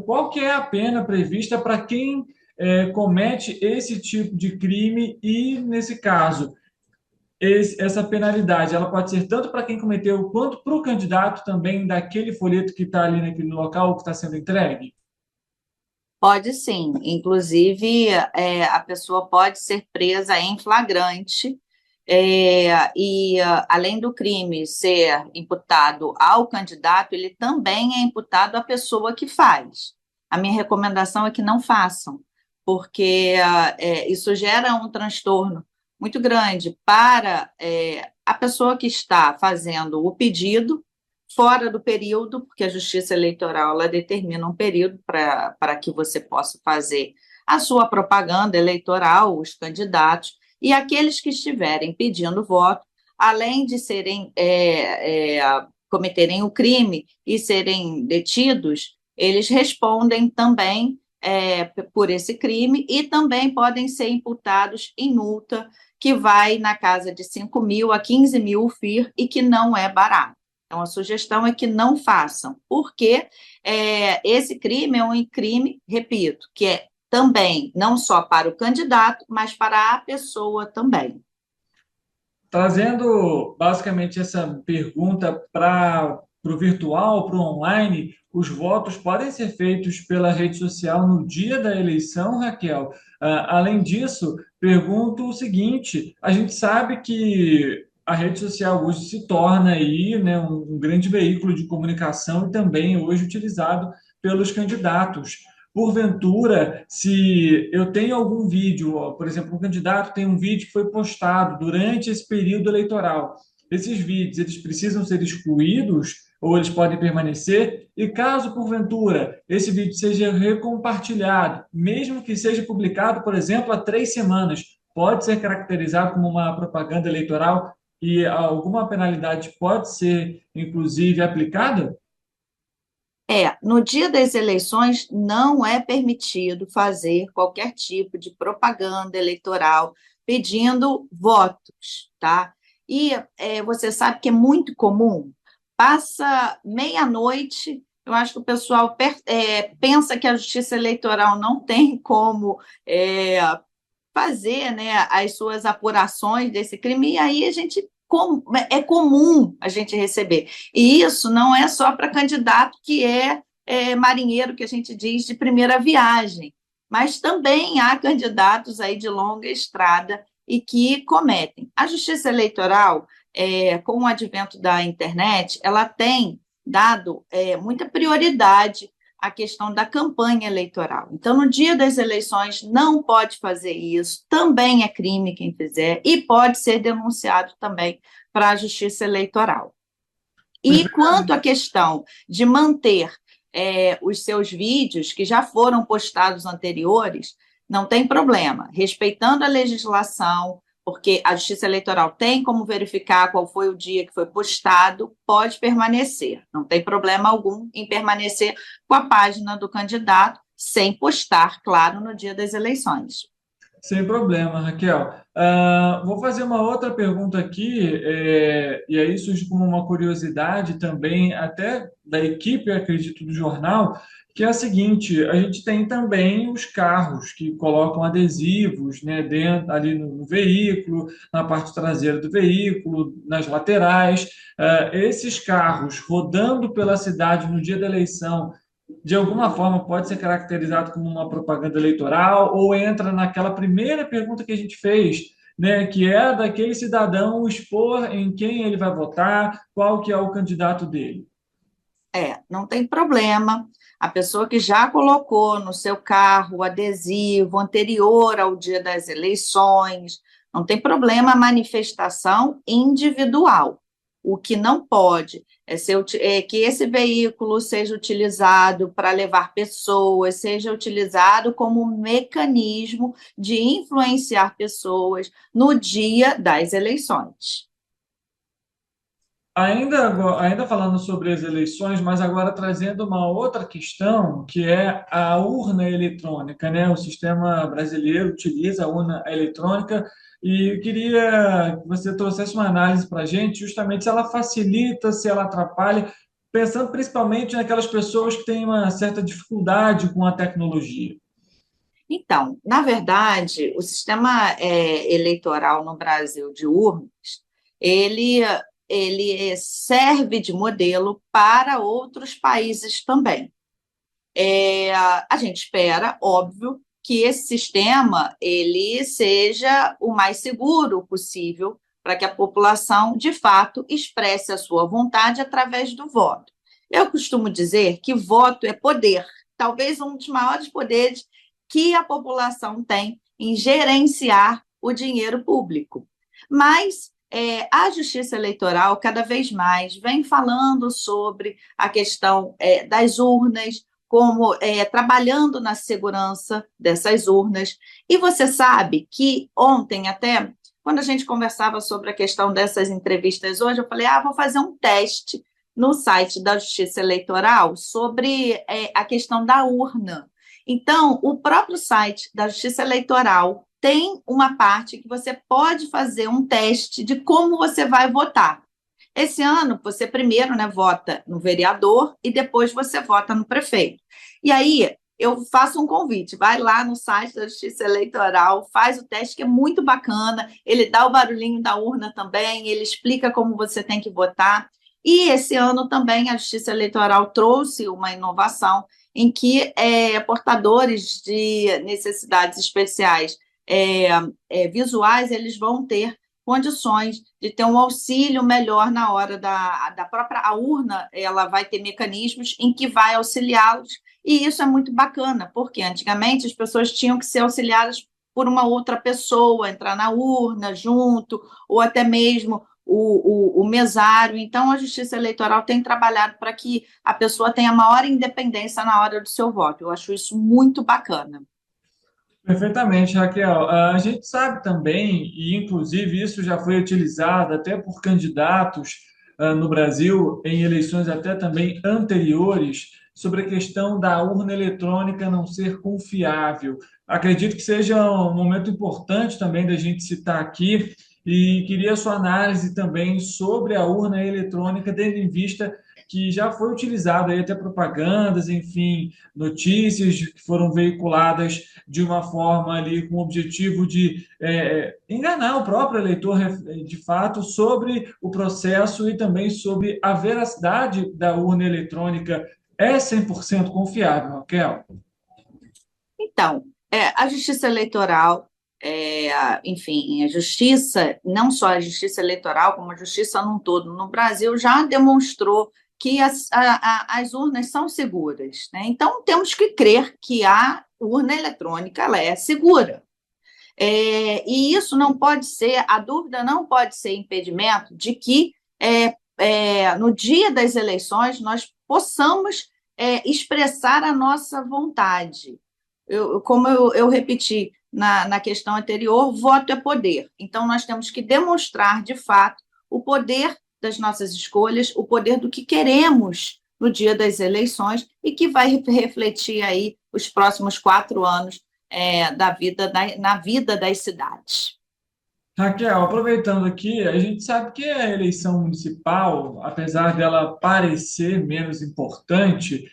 S2: Qual que é a pena prevista para quem comete esse tipo de crime e, nesse caso, essa penalidade ela pode ser tanto para quem cometeu quanto para o candidato também daquele folheto que está ali naquele local que está sendo entregue?
S17: Pode sim, inclusive a pessoa pode ser presa em flagrante, além do crime ser imputado ao candidato, ele também é imputado à pessoa que faz. A minha recomendação é que não façam, porque isso gera um transtorno muito grande para a pessoa que está fazendo o pedido, fora do período, porque a Justiça Eleitoral ela determina um período para que você possa fazer a sua propaganda eleitoral, os candidatos, e aqueles que estiverem pedindo voto, além de cometerem o crime e serem detidos, eles respondem também por esse crime e também podem ser imputados em multa, que vai na casa de 5.000 a 15.000 FIR e que não é barato. Então, a sugestão é que não façam, porque esse crime é um crime, repito, que é também não só para o candidato, mas para a pessoa também.
S2: Trazendo basicamente essa pergunta para o virtual, para o online, os votos podem ser feitos pela rede social no dia da eleição, Raquel? Além disso, pergunto o seguinte: a gente sabe que a rede social hoje se torna aí, né, um grande veículo de comunicação e também hoje utilizado pelos candidatos. Porventura, se eu tenho algum vídeo, por exemplo, um candidato tem um vídeo que foi postado durante esse período eleitoral, esses vídeos eles precisam ser excluídos ou eles podem permanecer? E caso, porventura, esse vídeo seja recompartilhado, mesmo que seja publicado, por exemplo, há 3 semanas, pode ser caracterizado como uma propaganda eleitoral e alguma penalidade pode ser, inclusive, aplicada?
S17: No dia das eleições não é permitido fazer qualquer tipo de propaganda eleitoral pedindo votos, tá? E você sabe que é muito comum, passa meia-noite, eu acho que o pessoal pensa que a Justiça Eleitoral não tem como fazer, né, as suas apurações desse crime, e aí é comum a gente receber. E isso não é só para candidato que é marinheiro, que a gente diz, de primeira viagem, mas também há candidatos aí de longa estrada e que cometem. A Justiça Eleitoral, com o advento da internet, ela tem dado muita prioridade à questão da campanha eleitoral. Então, no dia das eleições, não pode fazer isso, também é crime quem fizer, e pode ser denunciado também para a Justiça Eleitoral. E quanto à questão de manter os seus vídeos, que já foram postados anteriores, não tem problema, respeitando a legislação, porque a Justiça Eleitoral tem como verificar qual foi o dia que foi postado, pode permanecer, não tem problema algum em permanecer com a página do candidato, sem postar, claro, no dia das eleições.
S2: Sem problema, Raquel. Vou fazer uma outra pergunta aqui, e aí surge como uma curiosidade também, até da equipe, eu acredito, do jornal, que é a seguinte: a gente tem também os carros que colocam adesivos, né, ali no veículo, na parte traseira do veículo, nas laterais. Esses carros rodando pela cidade no dia da eleição, de alguma forma pode ser caracterizado como uma propaganda eleitoral ou entra naquela primeira pergunta que a gente fez, né, que é daquele cidadão expor em quem ele vai votar, qual que é o candidato dele?
S17: Não tem problema. A pessoa que já colocou no seu carro o adesivo anterior ao dia das eleições, não tem problema a manifestação individual. O que não pode é que esse veículo seja utilizado para levar pessoas, seja utilizado como mecanismo de influenciar pessoas no dia das eleições.
S2: Ainda falando sobre as eleições, mas agora trazendo uma outra questão, que é a urna eletrônica, né? O sistema brasileiro utiliza a urna eletrônica e eu queria que você trouxesse uma análise para a gente, justamente se ela facilita, se ela atrapalha, pensando principalmente naquelas pessoas que têm uma certa dificuldade com a tecnologia.
S17: Então, na verdade, o sistema eleitoral no Brasil de urnas, ele, ele serve de modelo para outros países também. A gente espera, óbvio, que esse sistema ele seja o mais seguro possível para que a população, de fato, expresse a sua vontade através do voto. Eu costumo dizer que voto é poder, talvez um dos maiores poderes que a população tem em gerenciar o dinheiro público. Mas a Justiça Eleitoral, cada vez mais, vem falando sobre a questão das urnas, como trabalhando na segurança dessas urnas. E você sabe que ontem, até quando a gente conversava sobre a questão dessas entrevistas hoje, eu falei, vou fazer um teste no site da Justiça Eleitoral sobre a questão da urna. Então, o próprio site da Justiça Eleitoral tem uma parte que você pode fazer um teste de como você vai votar. Esse ano, você primeiro vota no vereador e depois você vota no prefeito. E aí, eu faço um convite, vai lá no site da Justiça Eleitoral, faz o teste, que é muito bacana, ele dá o barulhinho da urna também, ele explica como você tem que votar. E esse ano também a Justiça Eleitoral trouxe uma inovação em que portadores de necessidades especiais visuais, eles vão ter condições de ter um auxílio melhor na hora da própria a urna, ela vai ter mecanismos em que vai auxiliá-los, e isso é muito bacana, porque antigamente as pessoas tinham que ser auxiliadas por uma outra pessoa, entrar na urna junto, ou até mesmo o mesário. Então, a Justiça Eleitoral tem trabalhado para que a pessoa tenha maior independência na hora do seu voto. Eu acho isso muito bacana.
S2: Perfeitamente, Raquel. A gente sabe também, e inclusive isso já foi utilizado até por candidatos no Brasil, em eleições até também anteriores, sobre a questão da urna eletrônica não ser confiável. Acredito que seja um momento importante também da gente citar aqui, e queria a sua análise também sobre a urna eletrônica, tendo em vista que já foi utilizado aí até propagandas, enfim, notícias que foram veiculadas de uma forma ali com o objetivo de enganar o próprio eleitor, de fato, sobre o processo e também sobre a veracidade da urna eletrônica. É 100% confiável, Raquel?
S17: Então, a Justiça Eleitoral, enfim, a Justiça, não só a Justiça Eleitoral, como a Justiça num todo no Brasil, já demonstrou que as urnas são seguras, né? Então, temos que crer que a urna eletrônica ela é segura. E isso não pode ser, a dúvida não pode ser impedimento de que, no dia das eleições, nós possamos expressar a nossa vontade. Como eu repeti na questão anterior, voto é poder. Então, nós temos que demonstrar, de fato, o poder das nossas escolhas, o poder do que queremos no dia das eleições e que vai refletir aí os próximos 4 anos na vida das cidades.
S2: Raquel, aproveitando aqui, a gente sabe que a eleição municipal, apesar dela parecer menos importante,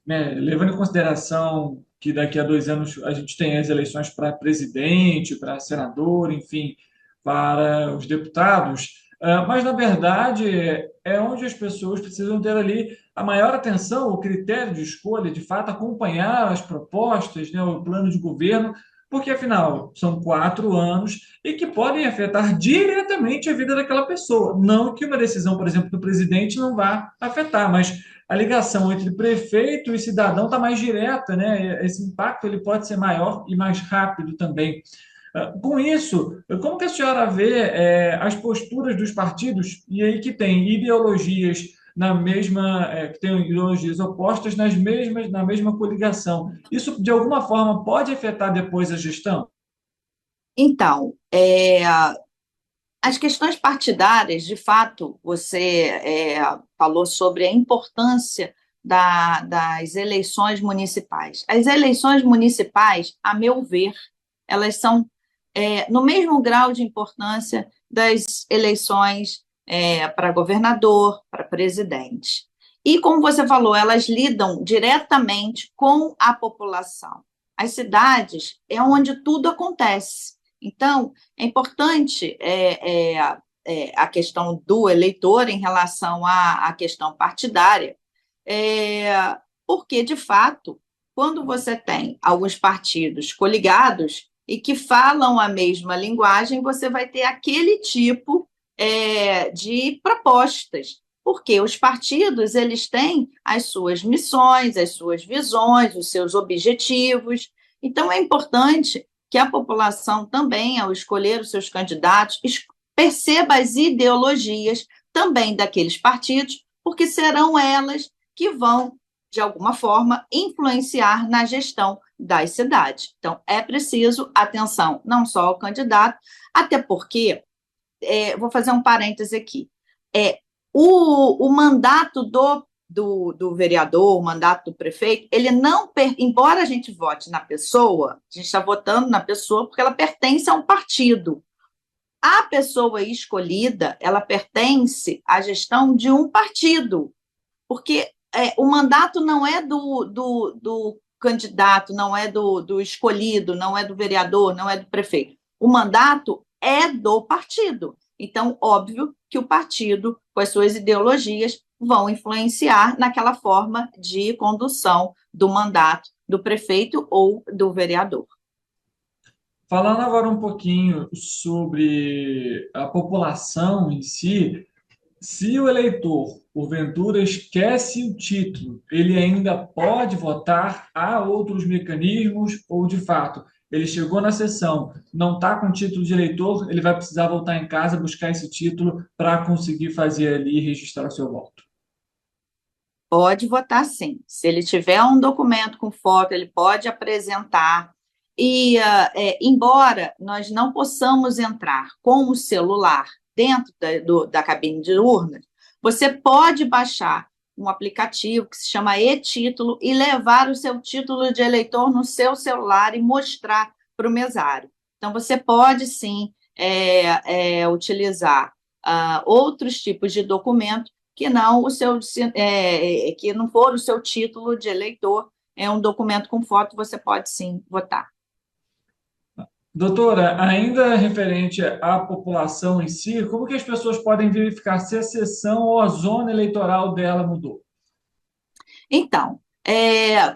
S2: né, levando em consideração que daqui a 2 anos a gente tem as eleições para presidente, para senador, enfim, para os deputados, mas, na verdade, é onde as pessoas precisam ter ali a maior atenção, o critério de escolha, de fato, acompanhar as propostas, né, o plano de governo, porque, afinal, são 4 anos e que podem afetar diretamente a vida daquela pessoa. Não que uma decisão, por exemplo, do presidente não vá afetar, mas a ligação entre prefeito e cidadão está mais direta, né? Esse impacto ele pode ser maior e mais rápido também. Com isso, como que a senhora vê as posturas dos partidos, e aí que tem ideologias que têm ideologias opostas na mesma coligação? Isso, de alguma forma, pode afetar depois a gestão?
S17: Então, As questões partidárias, de fato, você falou sobre a importância das eleições municipais. As eleições municipais, a meu ver, elas são no mesmo grau de importância das eleições para governador, para presidente. E, como você falou, elas lidam diretamente com a população. As cidades é onde tudo acontece. Então, é importante a questão do eleitor em relação à questão partidária, porque, de fato, quando você tem alguns partidos coligados e que falam a mesma linguagem, você vai ter aquele tipo de propostas, porque os partidos eles têm as suas missões, as suas visões, os seus objetivos. Então, é importante que a população também, ao escolher os seus candidatos, perceba as ideologias também daqueles partidos, porque serão elas que vão, de alguma forma, influenciar na gestão das cidades. Então, é preciso atenção não só ao candidato, até porque, vou fazer um parêntese aqui, o mandato do vereador, o mandato do prefeito, ele não, embora a gente vote na pessoa, a gente está votando na pessoa porque ela pertence a um partido. A pessoa escolhida, ela pertence à gestão de um partido, porque o mandato não é do candidato, não é do escolhido, não é do vereador, não é do prefeito. O mandato é do partido. Então, óbvio que o partido, com as suas ideologias, vão influenciar naquela forma de condução do mandato do prefeito ou do vereador.
S2: Falando agora um pouquinho sobre a população em si, se o eleitor, porventura, esquece o título, ele ainda pode votar? Há outros mecanismos ou, de fato, ele chegou na sessão, não está com título de eleitor, ele vai precisar voltar em casa, buscar esse título para conseguir fazer ali e registrar o seu voto?
S17: Pode votar, sim. Se ele tiver um documento com foto, ele pode apresentar. E, embora nós não possamos entrar com o celular dentro da cabine de urnas, você pode baixar um aplicativo que se chama e-título e levar o seu título de eleitor no seu celular e mostrar para o mesário. Então, você pode, sim, utilizar outros tipos de documento que não que não for o seu título de eleitor, é um documento com foto, você pode, sim, votar.
S2: Doutora, ainda referente à população em si, como que as pessoas podem verificar se a seção ou a zona eleitoral dela mudou?
S17: Então,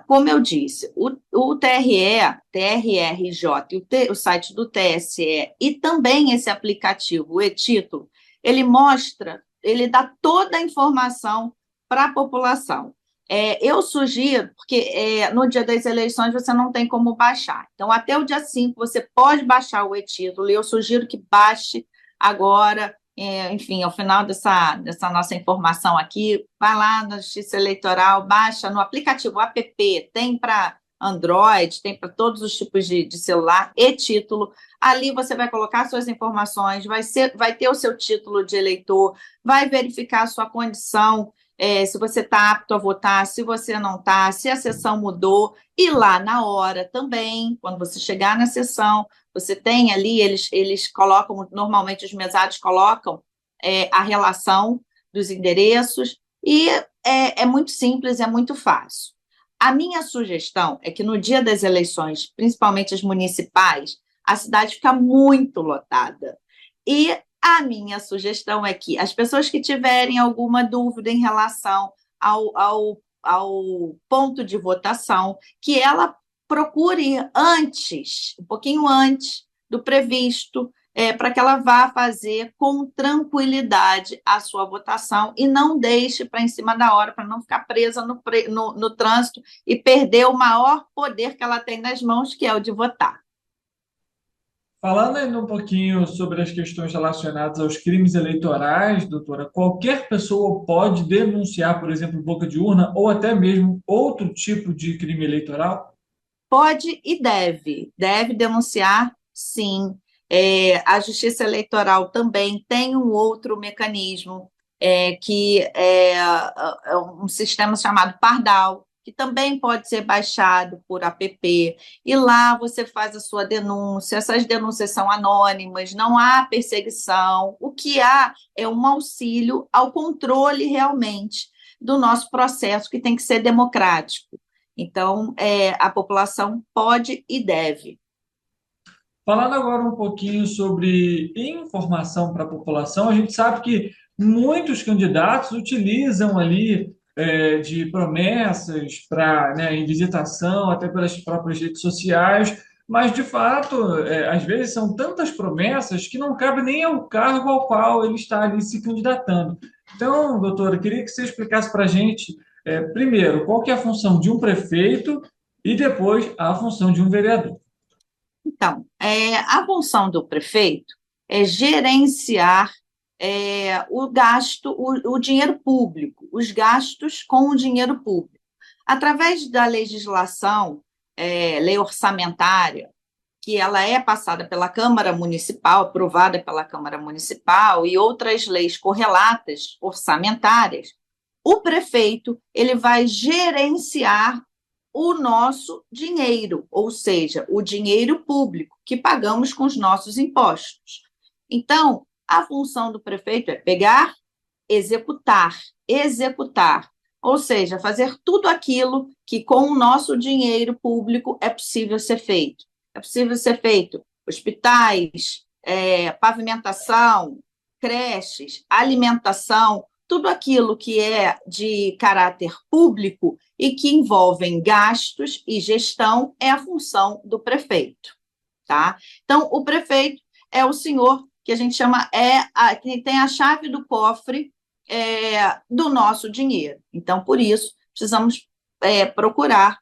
S17: como eu disse, o TRE, TRRJ, o site do TSE e também esse aplicativo, o e-título, ele dá toda a informação para a população. Eu sugiro, porque no dia das eleições você não tem como baixar. Então, até o dia 5 você pode baixar o e-título, e eu sugiro que baixe agora, enfim, ao final dessa nossa informação aqui, vai lá na Justiça Eleitoral, baixa no aplicativo app, tem para Android, tem para todos os tipos de celular, e-título. Ali você vai colocar suas informações, vai ter o seu título de eleitor, vai verificar a sua condição, se você está apto a votar, se você não está, se a sessão mudou, e lá na hora também, quando você chegar na sessão, você tem ali, eles colocam, normalmente os mesários colocam a relação dos endereços, e é muito simples, é muito fácil. A minha sugestão é que no dia das eleições, principalmente as municipais, a cidade fica muito lotada. E a minha sugestão é que as pessoas que tiverem alguma dúvida em relação ao ponto de votação, que ela procure antes, um pouquinho antes do previsto, para que ela vá fazer com tranquilidade a sua votação e não deixe para em cima da hora, para não ficar presa no trânsito e perder o maior poder que ela tem nas mãos, que é o de votar.
S2: Falando ainda um pouquinho sobre as questões relacionadas aos crimes eleitorais, doutora, qualquer pessoa pode denunciar, por exemplo, boca de urna ou até mesmo outro tipo de crime eleitoral?
S17: Pode e deve denunciar, sim. A Justiça Eleitoral também tem um outro mecanismo, que é um sistema chamado Pardal, que também pode ser baixado por app, e lá você faz a sua denúncia, essas denúncias são anônimas, não há perseguição, o que há é um auxílio ao controle realmente do nosso processo, que tem que ser democrático. Então, a população pode e deve.
S2: Falando agora um pouquinho sobre informação para a população, a gente sabe que muitos candidatos utilizam ali de promessas para, né, em visitação, até pelas próprias redes sociais, mas de fato, às vezes são tantas promessas que não cabe nem ao cargo ao qual ele está ali se candidatando. Então, doutora, eu queria que você explicasse para a gente, primeiro, qual que é a função de um prefeito e depois a função de um vereador.
S17: Então, a função do prefeito é gerenciar o gasto, o dinheiro público, os gastos com o dinheiro público. Através da legislação, lei orçamentária, que ela é passada pela Câmara Municipal, aprovada pela Câmara Municipal, e outras leis correlatas orçamentárias, o prefeito ele vai gerenciar o nosso dinheiro, ou seja, o dinheiro público que pagamos com os nossos impostos. Então, a função do prefeito é pegar, executar, ou seja, fazer tudo aquilo que com o nosso dinheiro público é possível ser feito. É possível ser feito hospitais, pavimentação, creches, alimentação, tudo aquilo que é de caráter público e que envolvem gastos e gestão é a função do prefeito, tá? Então, o prefeito é o senhor que a gente chama, que tem a chave do cofre do nosso dinheiro. Então, por isso, precisamos procurar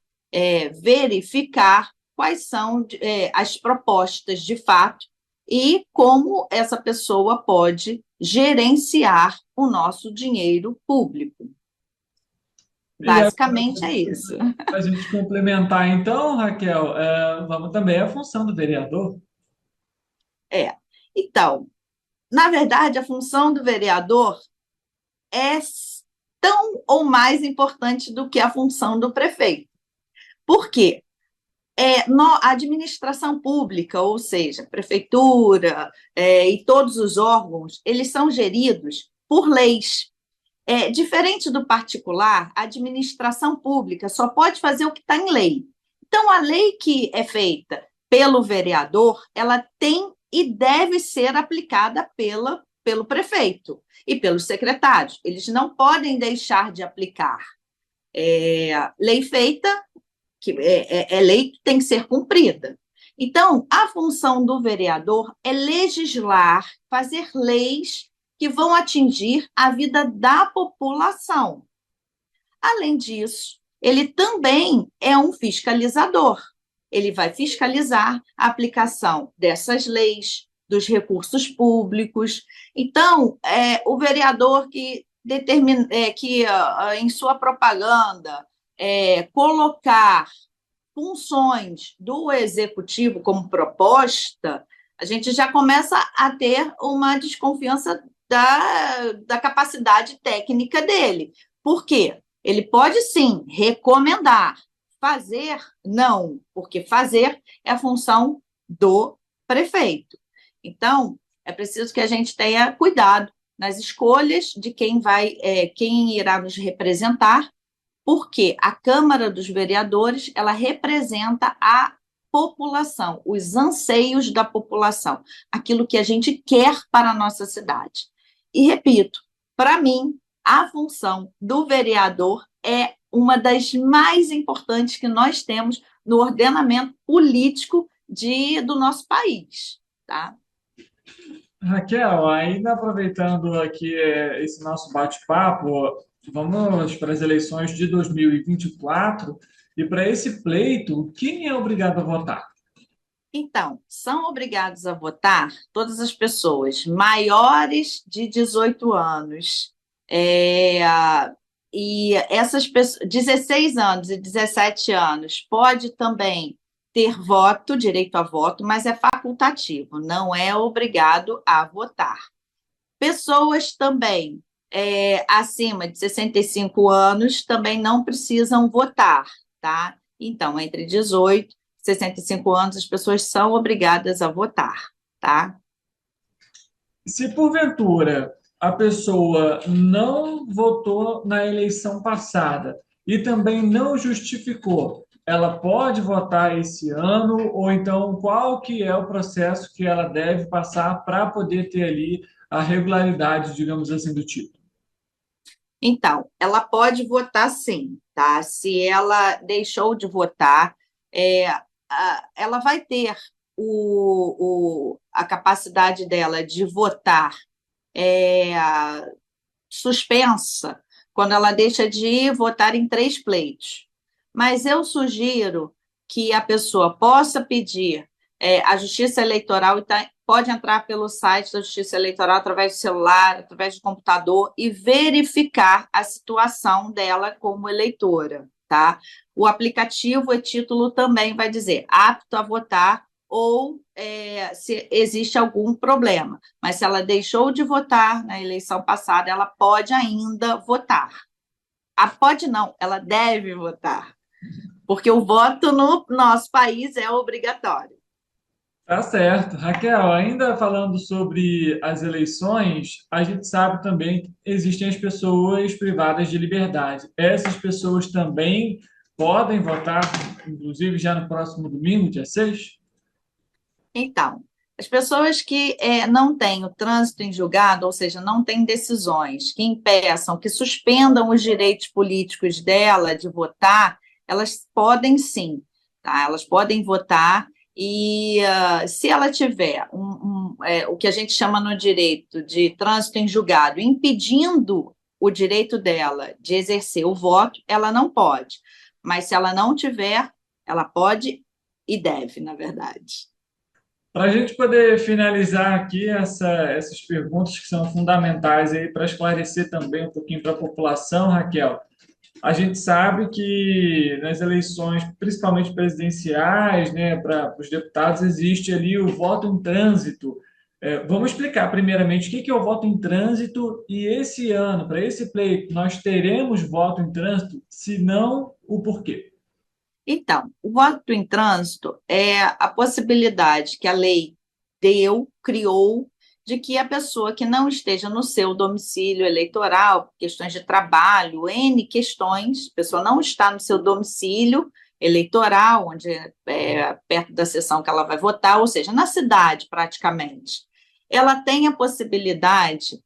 S17: verificar quais são as propostas de fato e como essa pessoa pode gerenciar o nosso dinheiro público. Basicamente é isso.
S2: Para a gente complementar, então, Raquel, vamos também à função do vereador.
S17: Então, na verdade, a função do vereador é tão ou mais importante do que a função do prefeito. Por quê? A administração pública, ou seja, prefeitura e todos os órgãos, eles são geridos por leis. Diferente do particular, a administração pública só pode fazer o que está em lei. Então, a lei que é feita pelo vereador, ela tem e deve ser aplicada pelo prefeito e pelos secretários. Eles não podem deixar de aplicar. Lei feita, que é lei que tem que ser cumprida. Então, a função do vereador é legislar, fazer leis que vão atingir a vida da população. Além disso, ele também é um fiscalizador. Ele vai fiscalizar a aplicação dessas leis, dos recursos públicos. Então, o vereador que determina, em sua propaganda, colocar funções do executivo como proposta, a gente já começa a ter uma desconfiança da capacidade técnica dele. Por quê? Ele pode, sim, recomendar. Fazer, não, porque fazer é a função do prefeito. Então, é preciso que a gente tenha cuidado nas escolhas de quem irá nos representar, porque a Câmara dos Vereadores, ela representa a população, os anseios da população, aquilo que a gente quer para a nossa cidade. E, repito, para mim, a função do vereador é uma das mais importantes que nós temos no ordenamento político do nosso país, tá?
S2: Raquel, ainda aproveitando aqui esse nosso bate-papo, vamos para as eleições de 2024 e para esse pleito, quem é obrigado a votar?
S17: Então, são obrigados a votar todas as pessoas maiores de 18 anos, e essas pessoas, 16 anos e 17 anos, pode também ter voto, direito a voto, mas é facultativo, não é obrigado a votar. Pessoas também acima de 65 anos também não precisam votar, tá? Então, entre 18 e 65 anos, as pessoas são obrigadas a votar, tá?
S2: Se porventura a pessoa não votou na eleição passada e também não justificou, ela pode votar esse ano, ou então qual que é o processo que ela deve passar para poder ter ali a regularidade, digamos assim, do título?
S17: Então, ela pode votar sim, tá? Se ela deixou de votar, ela vai ter a capacidade dela de votar suspensa quando ela deixa de votar em 3 pleitos. Mas eu sugiro que a pessoa possa pedir a Justiça Eleitoral, e pode entrar pelo site da Justiça Eleitoral através do celular, através do computador, e verificar a situação dela como eleitora, tá? O aplicativo e-título também vai dizer apto a votar ou se existe algum problema. Mas se ela deixou de votar na eleição passada, ela pode ainda votar. Pode não, ela deve votar, porque o voto no nosso país é obrigatório.
S2: Tá certo. Raquel, ainda falando sobre as eleições, a gente sabe também que existem as pessoas privadas de liberdade. Essas pessoas também podem votar, inclusive já no próximo domingo, dia 6?
S17: Então, as pessoas que não têm o trânsito em julgado, ou seja, não têm decisões que impeçam, que suspendam os direitos políticos dela de votar, elas podem sim, tá? Elas podem votar. E se ela tiver o que a gente chama no direito de trânsito em julgado, impedindo o direito dela de exercer o voto, ela não pode. Mas se ela não tiver, ela pode e deve, na verdade.
S2: Para a gente poder finalizar aqui essas perguntas que são fundamentais aí para esclarecer também um pouquinho para a população, Raquel, a gente sabe que nas eleições, principalmente presidenciais, né, para os deputados, existe ali o voto em trânsito. Vamos explicar primeiramente o que é o voto em trânsito, e esse ano, para esse pleito, nós teremos voto em trânsito, se não, o porquê?
S17: Então, o voto em trânsito é a possibilidade que a lei criou, de que a pessoa que não esteja no seu domicílio eleitoral, questões de trabalho, N questões, a pessoa não está no seu domicílio eleitoral, onde perto da sessão que ela vai votar, ou seja, na cidade praticamente, ela tem a possibilidade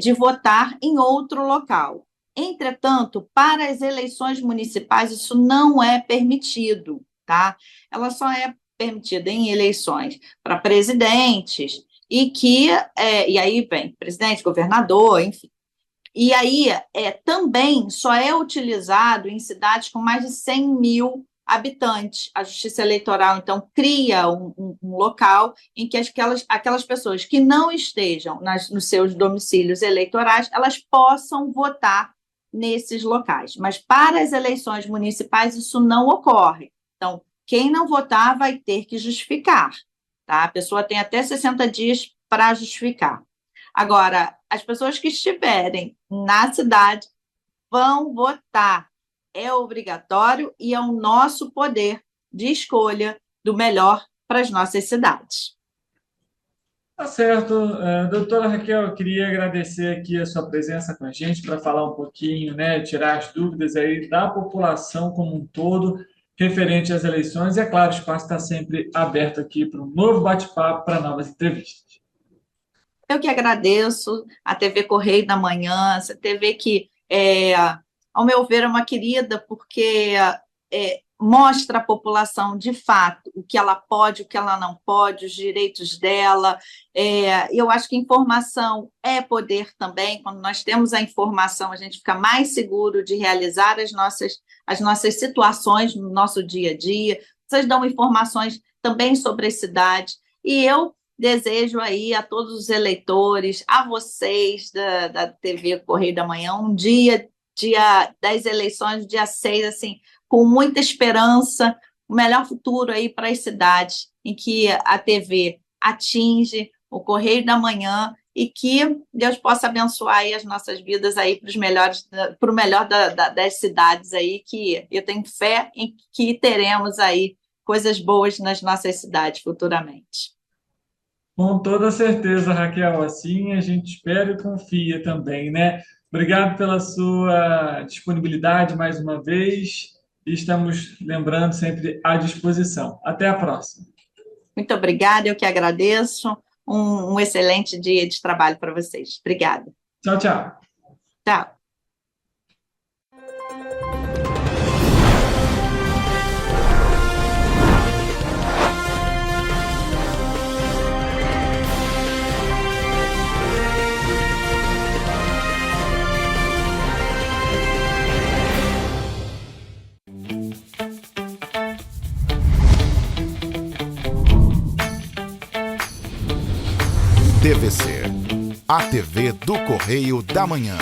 S17: de votar em outro local. Entretanto, para as eleições municipais, isso não é permitido, tá? Ela só é permitida em eleições para presidentes, e aí vem presidente, governador, enfim. E aí também só é utilizado em cidades com mais de 100 mil habitantes. A Justiça Eleitoral, então, cria um local em que aquelas pessoas que não estejam nos seus domicílios eleitorais, elas possam votar nesses locais. Mas para as eleições municipais isso não ocorre. Então, quem não votar vai ter que justificar. Tá? A pessoa tem até 60 dias para justificar. Agora, as pessoas que estiverem na cidade vão votar. É obrigatório e é o nosso poder de escolha do melhor para as nossas cidades.
S2: Tá certo. Doutora Raquel, eu queria agradecer aqui a sua presença com a gente para falar um pouquinho, né, tirar as dúvidas aí da população como um todo, referente às eleições, e é claro, o espaço está sempre aberto aqui para um novo bate-papo, para novas entrevistas.
S17: Eu que agradeço a TV Correio da Manhã, essa TV que, ao meu ver, é uma querida, porque mostra à população, de fato, o que ela pode, o que ela não pode, os direitos dela. Eu acho que informação é poder também. Quando nós temos a informação, a gente fica mais seguro de realizar as nossas situações no nosso dia a dia. Vocês dão informações também sobre a cidade. E eu desejo aí a todos os eleitores, a vocês da TV Correio da Manhã, um dia das eleições, dia 6, assim, com muita esperança, o melhor futuro aí para as cidades em que a TV atinge, o Correio da Manhã, e que Deus possa abençoar aí as nossas vidas aí para o melhor das cidades aí, que eu tenho fé em que teremos aí coisas boas nas nossas cidades futuramente.
S2: Com toda certeza, Raquel, assim a gente espera e confia também, né? Obrigado pela sua disponibilidade mais uma vez e estamos lembrando sempre à disposição. Até a próxima.
S17: Muito obrigada, eu que agradeço. Um excelente dia de trabalho para vocês. Obrigada.
S2: Tchau, tchau.
S17: Tchau.
S1: TVC, a TV do Correio da Manhã.